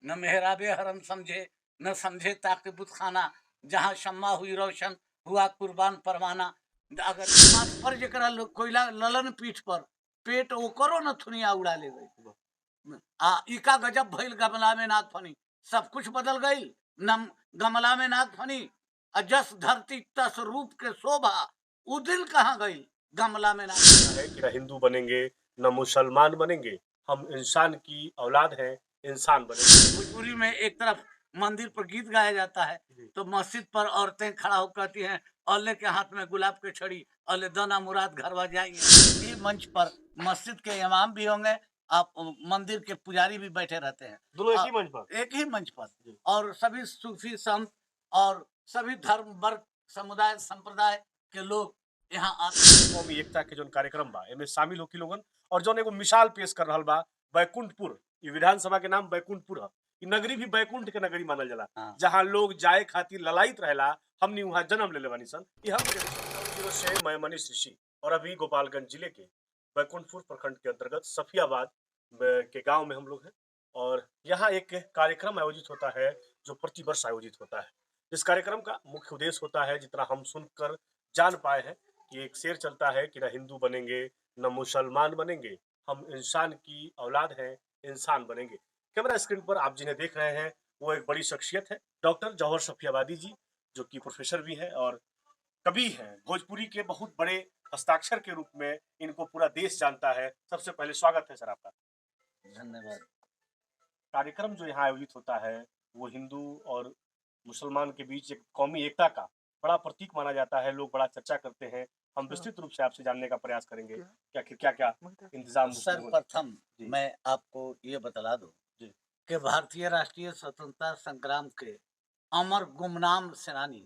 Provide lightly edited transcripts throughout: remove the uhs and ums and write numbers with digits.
न मेहराबे हरम समझे, न समझे ताक़िबुत खाना, जहाँ शम्मा हुई रोशन, हुआ कुर्बान परवाना। अगर माथ पर जकरा कोयला ललन पीठ पर, पेट ओकरो न थुनिया उड़ा ले गई। इका गजब भइल गमला में नाग फनी, सब कुछ बदल गई। नम गमला में नाग फनी, अजस धरती तस रूप के शोभा, उ दिल कहाँ गई गमला में नाग। है कि न हिंदू बनेंगे न मुसलमान बनेंगे, हम इंसान की औलाद हैं, इंसान बनेंगे। भोजपुरी में एक तरफ मंदिर पर गीत गाया जाता है तो मस्जिद पर औरतें खड़ा होकर कहती हैं, औले के हाथ में गुलाब की छड़ी, औले दाना मुराद घरवा जाएंगे। इस मंच पर मस्जिद के इमाम भी होंगे, आप मंदिर के पुजारी भी बैठे रहते हैं, दोनों एक ही मंच पर, एक ही मंच पर। और सभी सूफी संत और सभी धर्म वर्ग समुदाय संप्रदाय के लोग यहाँ आते। कौमी एकता के जो कार्यक्रम बा एमे शामिल होकी लोगन, और जो एगो मिसाल पेश कर रहल बा बैकुंठपुर, ये विधानसभा के नाम बैकुंठपुर है। ई नगरी भी बैकुंठ के नगरी मानल जाला, जहाँ लोग जाए खातिर ललायत रहेला। हमनी वहाँ जन्म ले बानी सन। ई हम से मैं मनीष ऋषि, और अभी गोपालगंज जिले के बैकुंठपुर प्रखंड के अंतर्गत सफियाबाद के गांव में हम लोग हैं। और यहाँ एक कार्यक्रम आयोजित होता है जो प्रतिवर्ष आयोजित होता है। इस कार्यक्रम का मुख्य उद्देश्य होता है, जितना हम सुनकर जान पाए हैं, कि एक शेर चलता है कि न हिंदू बनेंगे न मुसलमान बनेंगे, हम इंसान की औलाद हैं, इंसान बनेंगे। कैमरा स्क्रीन पर आप जिन्हें देख रहे हैं वो एक बड़ी शख्सियत है, डॉक्टर जौहर सफियाबादी जी, जो कि प्रोफेसर भी हैं और कवि हैं। भोजपुरी के बहुत बड़े हस्ताक्षर के रूप में इनको पूरा देश जानता है। सबसे पहले स्वागत है सर आपका। धन्यवाद। कार्यक्रम जो यहाँ आयोजित होता है वो हिंदू और मुसलमान के बीच एक कौमी एकता का बड़ा प्रतीक माना जाता है। लोग बड़ा चर्चा करते हैं। हम विस्तृत रूप से आपसे जानने का प्रयास करेंगे कि आखिर क्या क्या इंतजाम। सर्वप्रथम मैं आपको ये बतला दूं कि भारतीय राष्ट्रीय स्वतंत्रता संग्राम के अमर गुमनाम सेनानी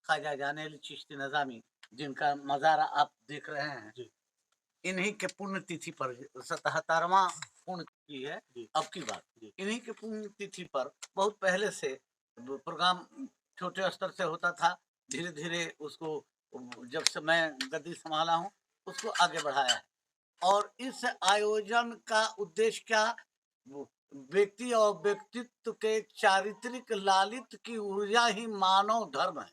ख्वाजा जाने अली चिश्ती निजामी, जिनका मज़ारा आप देख रहे हैं, इन्हीं के पुण्य तिथि पर 77वां पुण्य तिथि है अब की बात। इन्हीं के पुण्य तिथि पर बहुत पहले से प्रोग्राम छोटे स्तर से होता था, धीरे धीरे उसको जब से मैं गद्दी संभाला हूँ उसको आगे बढ़ाया है। और इस आयोजन का उद्देश्य क्या, व्यक्ति और व्यक्तित्व के चारित्रिक लालित्य की ऊर्जा ही मानव धर्म है।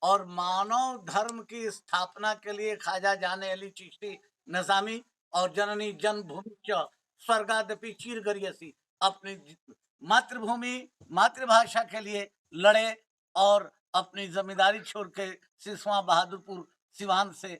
और मानव धर्म की स्थापना के लिए ख्वाजा जाने अली चिश्ती निजामी और जननी जन्मभूमि च स्वर्गादपि चीर गरियसी अपनी मातृभूमि मातृभाषा के लिए लड़े और अपनी जमींदारी छोड़ के सिसवा बहादुरपुर सिवान से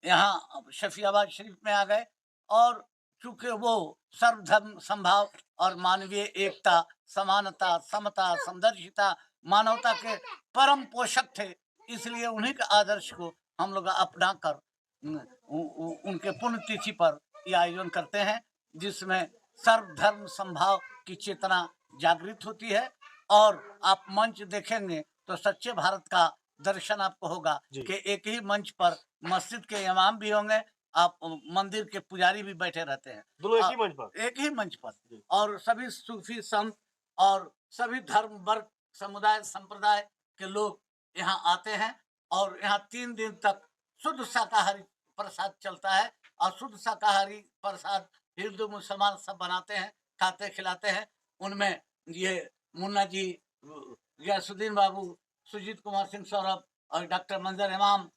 यहाँ शफियाबाद शरीफ में आ गए। और चूंकि वो सर्वधर्म संभाव और मानवीय एकता, समानता, समता, समदर्शिता, मानवता के परम पोषक थे, इसलिए उन्हीं के आदर्श को हम लोग अपना कर उनके पुण्यतिथि पर यह आयोजन करते हैं, जिसमें सर्वधर्म संभाव की चेतना जागृत होती है। और आप मंच देखेंगे तो सच्चे भारत का दर्शन आपको होगा कि एक ही मंच पर मस्जिद के इमाम भी होंगे, आप मंदिर के पुजारी भी बैठे रहते हैं, दोनों एक ही मंच पर, एक ही मंच पर। और सभी सूफी संत और सभी धर्म वर्ग समुदाय संप्रदाय के लोग यहाँ आते हैं। और यहाँ 3 दिन तक शुद्ध शाकाहारी प्रसाद चलता है। और शुद्ध शाकाहारी प्रसाद हिंदू मुसलमान सब बनाते हैं, खाते खिलाते हैं। उनमें ये मुन्ना जी, गयासुद्दीन बाबू, सुजीत कुमार सिंह सौरभ और डॉक्टर मंजर इमाम,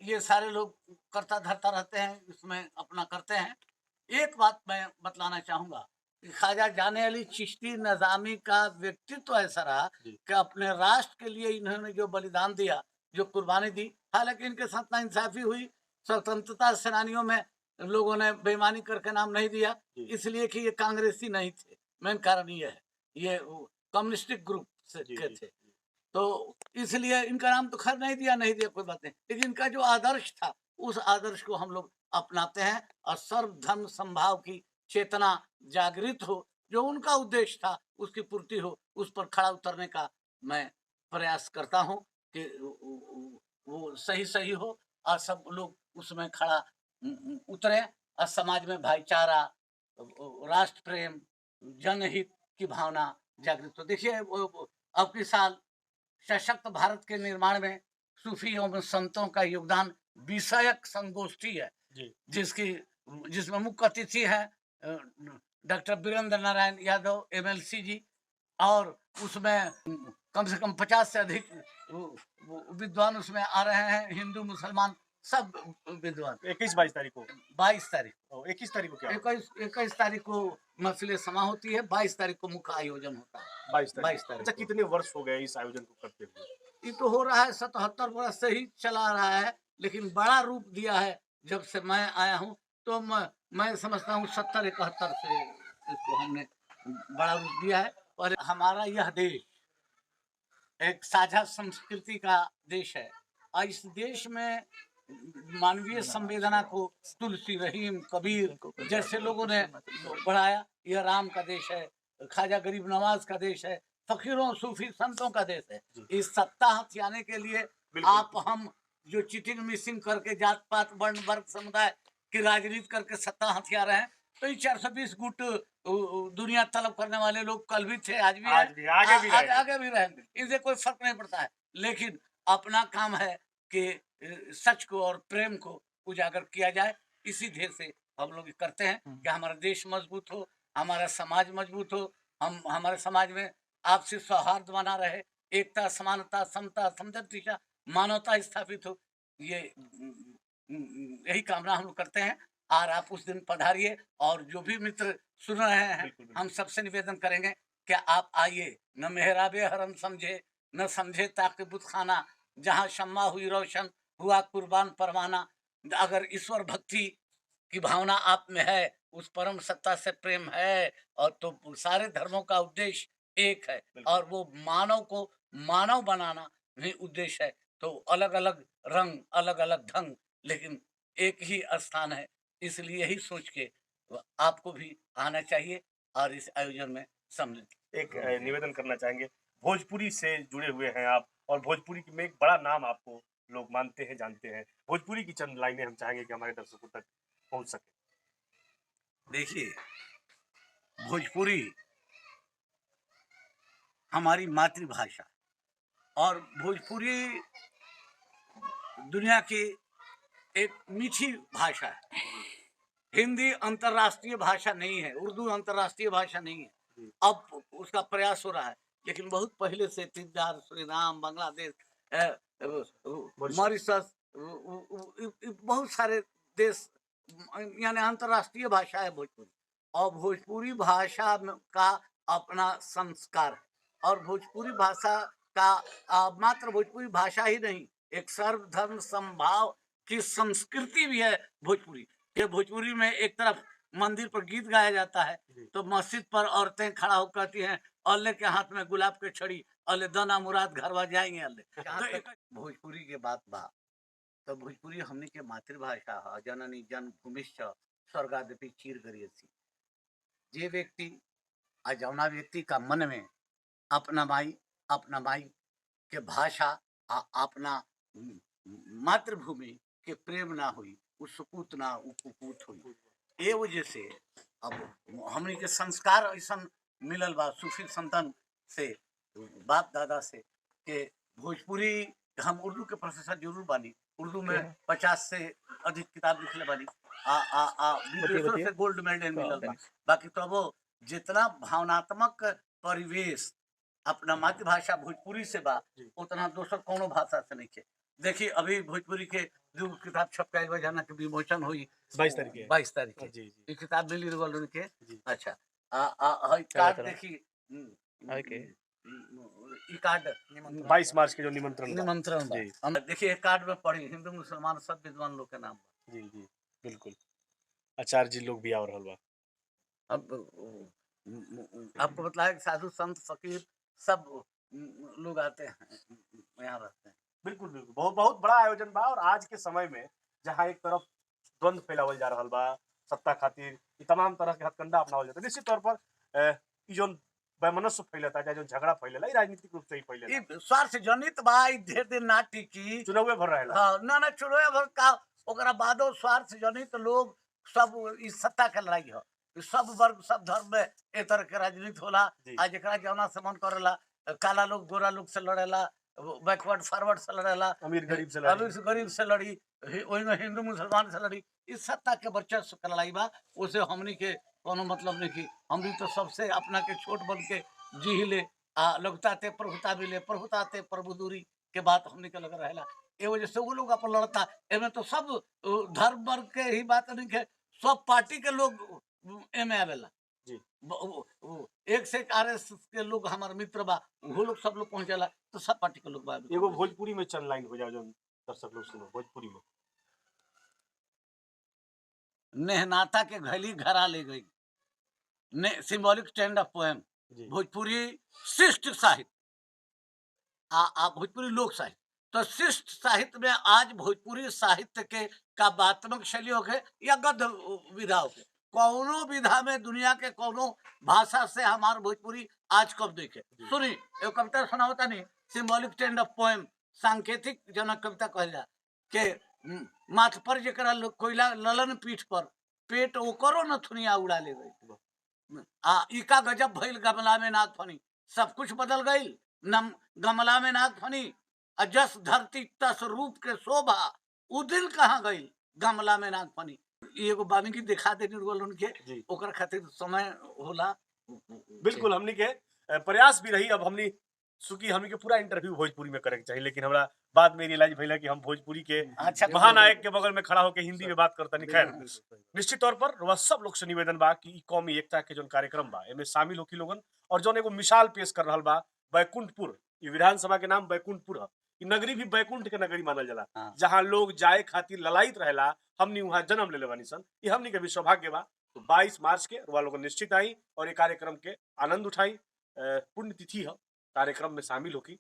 ये सारे लोग करता धरता रहते हैं, इसमें अपना करते हैं। एक बात मैं बतलाना चाहूंगा कि ख्वाजा जाने अली चिश्ती निजामी का व्यक्तित्व ऐसा रहा कि अपने राष्ट्र के लिए इन्होंने जो बलिदान दिया, जो कुर्बानी दी, हालांकि इनके साथ नाइंसाफी हुई, स्वतंत्रता सेनानियों में लोगों ने बेईमानी करके नाम नहीं दिया, इसलिए कि ये कांग्रेसी नहीं थे। मेन कारण ये है, ये कम्युनिस्टिक ग्रुप से के थे, तो इसलिए इनका नाम तो खैर नहीं दिया कोई बात नहीं, लेकिन इनका जो आदर्श था उस आदर्श को हम लोग अपनाते हैं। और सर्वधर्म संभाव की चेतना जागृत हो, जो उनका उद्देश्य था उसकी पूर्ति हो, उस पर खड़ा उतरने का मैं प्रयास करता हूं कि वो सही हो और सब लोग उसमें खड़ा उतरे और समाज में भाईचारा, राष्ट्र प्रेम, जनहित की भावना जागृत हो। देखिए अब की साल सशक्त भारत के निर्माण में सूफी एवं संतों का योगदान विषयक संगोष्ठी है, जिसमें मुख्य अतिथि है डॉक्टर वीरेंद्र नारायण यादव एमएलसी जी, और उसमें कम से कम 50 से अधिक विद्वान उसमें आ रहे हैं, हिंदू मुसलमान सब विद्वान। 21-22 तारीख को 22 तारीख 21 तारीख को क्या 21 तारीख को मसले समा होती है, 22 तारीख को मुख्य आयोजन होता है। 22 तारीख 22 तारीख अच्छा, को। कितने वर्ष हो गए इस आयोजन को करते हुए? ये तो हो रहा है 77 वर्ष से ही चला आ रहा है, लेकिन बड़ा रूप दिया है जब से मैं आया हूँ। तो मैं समझता हूँ 70-71 से इसको हमने बड़ा रूप दिया है। और हमारा यह देश एक साझा संस्कृति का देश है, और इस देश में मानवीय संवेदना को तुलसी, रहीम, कबीर जैसे लोगों ने बढ़ाया। यह राम का देश है, ख्वाजा गरीब नवाज का देश है, फकीरों सूफी संतों का देश है। इस सत्ता हथियाने के लिए आप हम जो चीटिंग मिसिंग करके जात पात वर्ण वर्ग समुदाय की राजनीति करके सत्ता हथिया रहे हैं, तो ये 420 गुट दुनिया तलब करने वाले लोग कल भी थे, आज भी है, आगे भी रहेंगे। इनसे कोई फर्क नहीं पड़ता है। लेकिन अपना काम है कि सच को और प्रेम को उजागर किया जाए। इसी ध्येय से हम लोग करते हैं कि हमारा देश मजबूत हो, हमारा समाज मजबूत हो, हमारे समाज में आपसी सौहार्द बना रहे, एकता, समानता, समता, समदर्शिता, मानवता स्थापित हो। ये यही कामना हम लोग करते हैं। और आप उस दिन पधारिए, और जो भी मित्र सुन रहे हैं, हम सबसे निवेदन करेंगे कि आप आइए। न मेहराबे हरम समझे, न समझे ताकि बुतखाना, जहाँ शम्मा हुई रोशन, हुआ कुर्बान परवाना। अगर ईश्वर भक्ति की भावना आप में है, उस परम सत्ता से प्रेम है, और तो सारे धर्मों का उद्देश्य एक है, और वो मानव को मानव बनाना भी उद्देश्य है। तो अलग अलग रंग, अलग अलग ढंग, लेकिन एक ही स्थान है। इसलिए यही सोच के आपको भी आना चाहिए और इस आयोजन में सम्मिलित। एक निवेदन करना चाहेंगे, भोजपुरी से जुड़े हुए हैं आप, और भोजपुरी में एक बड़ा नाम आपको लोग मानते हैं, जानते हैं। भोजपुरी की चंद लाइनें हम चाहेंगे कि हमारे दर्शकों तक पहुंच सके। देखिए, भोजपुरी हमारी मातृभाषा, और भोजपुरी दुनिया की एक मीठी भाषा है। हिंदी अंतर्राष्ट्रीय भाषा नहीं है, उर्दू अंतर्राष्ट्रीय भाषा नहीं है। अब उसका प्रयास हो रहा है, लेकिन बहुत पहले से त्रिपुरा, सूरीनाम, बांग्लादेश, मॉरिशस, बहुत सारे देश, यानी अंतर्राष्ट्रीय भाषा है भोजपुरी। और भोजपुरी भाषा का अपना संस्कार है, और भोजपुरी भाषा का मात्र भोजपुरी भाषा ही नहीं, एक सर्वधर्म समभाव की संस्कृति भी है भोजपुरी। ये भोजपुरी में एक तरफ मंदिर पर गीत गाया जाता है, तो मस्जिद पर औरतें खड़ा होकर कहती हैं, अल्ले के हाथ में गुलाब के छड़ी, अल्ले दाना मुराद घरवा जाएंगे अल्ले। तो भोजपुरी के बात बा, तो भोजपुरी हमने के मातृभाषा है। जननी जन्मभूमिश्च स्वर्गादपि चीर गरियसी। जे व्यक्ति आ जौना व्यक्ति का मन में अपना माई के भाषा अपना मातृभूमि के प्रेम ना हुई, उ सुपूत ना उ कुपूत हुई। ए वजह से अब हमने के संस्कार ऐसा मिलल बा सूफी संतन से, बाप दादा से, के भोजपुरी हम उर्दू के प्रोफेसर जरूर बानी, उर्दू में 50 से अधिक किताब लिखले बानी, विदेशों से गोल्ड मेडल मिलल बा। बाकी तो वो जितना भावनात्मक परिवेश अपना मातृभाषा भोजपुरी से बा, उतना दूसर कोनो भाषा से नहीं है। देखिए, अभी भोजपुरी के जो किताब छप के आइल जाना के विमोचन हुई 22 तारीख 22 तारीख के। जी ये किताब मिली रगल उनके। अच्छा, हई चला कार्ड चला। देखी, ओके। ई कार्ड 22 मार्च के जो निमंत्रण बा। निमंत्रण बा। जी हम देखिए कार्ड में पढ़ी हिंदू मुसलमान सब विद्वान लोग के नाम बा। जी जी बिल्कुल, आचार्य जी लोग भी आ रहल बा। अब आपको बताया कि साधु संत फकीर सब लोग आते हैं, यहाँ रहते हैं। बिल्कुल बिल्कुल, बहुत बहुत बड़ा आयोजन बा। और आज के समय में जहाँ एक तरफ द्वंद्व फैलावल जा रहल बा सत्ता खातिर, ई तमाम तरह के हथकंडा अपनावल जाता है, निश्चित तौर पर ई जोन वैमनस्य फैलता है, जो झगड़ा फैलेला, ई राजनीतिक रूप से ही फैलेला। ई स्वार्थ जनित बा, ई ढेर दिन ना टिकी। चुनावे भर रहेला। हाँ, ना चुनाव भर का, ओकरा बादो स्वार्थ जनित लोग सब इस सत्ता के लड़ाई है। सब वर्ग सब धर्म में ए तरह के राजनीति होला। आज एकरा जौना से मन करेला, काला लोग गोरा लोग से लड़ेला, बैकवर्ड फॉरवर्ड से लड़ेला, अमीर गरीब से गरीब से लड़ी, वही में हिंदू मुसलमान से लड़ी। इस सत्ता के वर्चस्व के लड़ाई बा, उसे हमनी के कोनो मतलब नहीं कि हम भी तो सबसे अपना के छोट बन के जी ही ले लगता ते प्रभुता भी ले प्रभुता ते प्रभु दूरी के बात हमने के लग रहेला ए वजह से वो लोग अपन लड़ता एमे तो सब धर्म वर्ग के ही बात नहीं है सब पार्टी के लोग एमे आवेला जी एक से एक आरएसएस के लोग हमारे मित्र बा वो लोग सब लोग पहुंचेला तो सब पार्टी के लोग बा एगो भोजपुरी में चंद लाइन हो जाओ जो दर्शक लोग सुनो भोजपुरी में। नेहनाता के घली घरा ले गई ने सिंबॉलिक स्टैंड ऑफ पोएम जी भोजपुरी शिष्ट साहित्य भोजपुरी लोक साहित्य तो शिष्ट साहित्य में आज भोजपुरी साहित्य के काव्यात्मक शैली हो गए या गद्य विधा हो गए कौनो विधा में दुनिया के कौनो भाषा से हमारे भोजपुरी आज कब देखे सुनी एगो कविता सुना होता नहीं सिंबॉलिक स्टैंड ऑफ पोएम सांकेतिक जनक कविता कहला के माथ पर जरा कोयला ललन पीठ पर पेट ओकरो नथुनिया उड़ा ले गई इका गजब भइल गमला में नाग फनी सब कुछ बदल गई नम गमला में नाग फनी अजस धरती तस रूप के शोभा उ दिल कहाँ गई गमला में नाग फनी एगो वाल्मीकि दिखा देनी रोल उनके ओकर खातिर समय होला बिल्कुल हमनी के प्रयास भी रही अब हमनी सुकी हमनी के पूरा इंटरव्यू भोजपुरी में करे के चाहिए लेकिन हमरा बाद में रियलाइज भइला कि हम भोजपुरी के महानायक के बगल में खड़ा होकर हिंदी में बात करता नहीं। खैर निश्चित तौर पर वह सब लोग से निवेदन बा कि कौमी एकता के जो कार्यक्रम बा एमे शामिल होकी लोगन और जो एगो मिसाल पेश कर रहा बा बैकुंठपुर विधानसभा के नाम बैकुंठपुर है नगरी भी बैकुंठ के नगरी मानल जाला जहाँ लोग जाए खातिर ललायत रहेला हमनी वहाँ जन्म ले बानी सन ये हमनी के भी सौभाग्य बा। तो 22 मार्च के वह लोग निश्चित आई और ये कार्यक्रम के आनंद उठाई पुण्य तिथि है कार्यक्रम में शामिल होकी